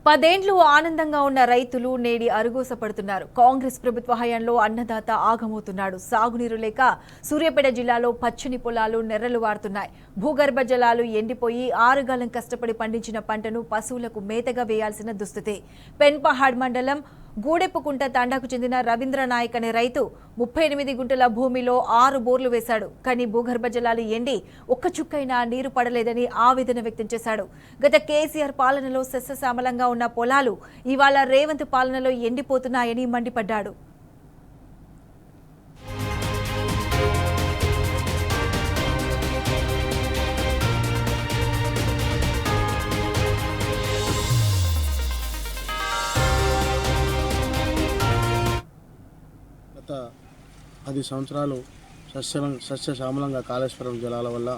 10 ఆనందంగా ఉన్న రైతులు నేడి అరుగోసపడుతున్నారు. కాంగ్రెస్ ప్రభుత్వ హయాంలో అన్నదాత ఆగమవుతున్నాడు. సాగునీరు లేక సూర్యాపేట జిల్లాలో పచ్చని పొలాలు నెర్రలు వారుతున్నాయి. భూగర్భ జలాలు ఎండిపోయి ఆరుగాలం కష్టపడి పండించిన పంటను పశువులకు మేతగా వేయాల్సిన దుస్థితి. పెన్పహాడ్ మండలం గూడెప్పుకుంట తండాకు చెందిన రవీంద్ర నాయక్ అనే రైతు 38 గుంటల భూమిలో 6 బోర్లు వేశాడు. కానీ భూగర్భ జలాలు ఎండి ఒక్క చుక్కైనా నీరు పడలేదని ఆవేదన వ్యక్తం చేశాడు. గత కేసీఆర్ పాలనలో సస్యశ్యామలంగా ఉన్న పొలాలు ఇవాళ రేవంత్ పాలనలో ఎండిపోతున్నాయని మండిపడ్డాడు. గత 10 సంవత్సరాలు సస్యశ్యామలంగా కాళేశ్వరం జలాల వల్ల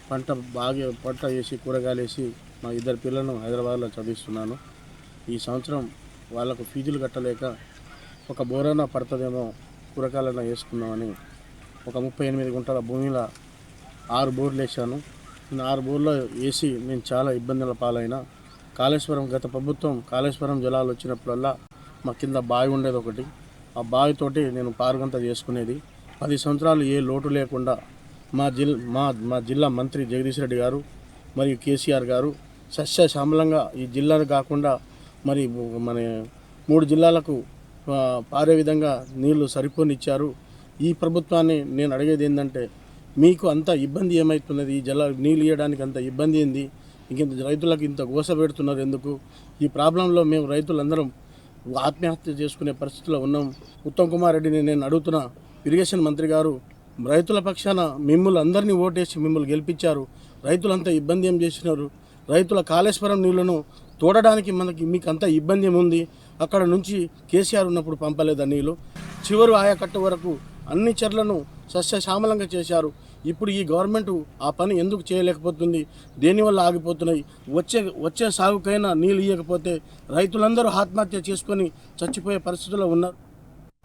పంట వేసి కూరగాయలు వేసి మా 2 పిల్లలను హైదరాబాద్లో చదివిస్తున్నాను. ఈ సంవత్సరం వాళ్ళకు ఫీజులు కట్టలేక ఒక బోరైనా పడుతుందేమో కూరగాయలైనా వేసుకుందామని ఒక 38 గుంటల భూమిలో 6 బోర్లు వేసాను. 6 బోర్లు వేసి నేను చాలా ఇబ్బందుల పాలైన గత ప్రభుత్వం కాళేశ్వరం జలాలు వచ్చినప్పుడల్లా మా కింద బావి ఉండేది ఒకటి. ఆ బావితోటి నేను పారుగంత చేసుకునేది. 10 సంవత్సరాలు ఏ లోటు లేకుండా మా జిల్లా మంత్రి జగదీష్ రెడ్డి గారు మరియు కేసీఆర్ గారు సస్యశ్యామలంగా ఈ జిల్లాను కాకుండా మరి మన 3 జిల్లాలకు పారే విధంగా నీళ్లు సరిపోనిచ్చారు. ఈ ప్రభుత్వాన్ని నేను అడిగేది ఏంటంటే, మీకు అంత ఇబ్బంది ఏమవుతున్నది? ఈ నీళ్ళు ఇవ్వడానికి అంత ఇబ్బంది ఏంది? ఇంత రైతులకు ఇంత గోస పెడుతున్నారు ఎందుకు? ఈ ప్రాబ్లంలో మేము రైతులందరం ఆత్మహత్య చేసుకునే పరిస్థితిలో ఉన్నాం. ఉత్తమ్ కుమార్ రెడ్డిని నేను అడుగుతున్నా, ఇరిగేషన్ మంత్రి గారు రైతుల పక్షాన మిమ్మల్ని అందరినీ ఓటేసి మిమ్మల్ని గెలిపించారు. రైతులంతా ఇబ్బంది ఏం చేసినారు? రైతుల కాళేశ్వరం నీళ్లను తోడడానికి మీకు అంత ఇబ్బంది ఏముంది? అక్కడ నుంచి కేసీఆర్ ఉన్నప్పుడు పంపలేదా నీళ్ళు? చివరి ఆయకట్టు వరకు అన్ని చెర్లను సస్యశ్యామలంగా చేశారు. ఇప్పుడు ఈ గవర్నమెంట్ ఆ పని ఎందుకు చేయలేకపోతుంది? దేనివల్ల ఆగిపోతున్నాయి? వచ్చే సాగుకైనా నీళ్ళు ఇవ్వకపోతే రైతులందరూ ఆత్మహత్య చేసుకొని చచ్చిపోయే పరిస్థితుల్లో ఉన్నారు.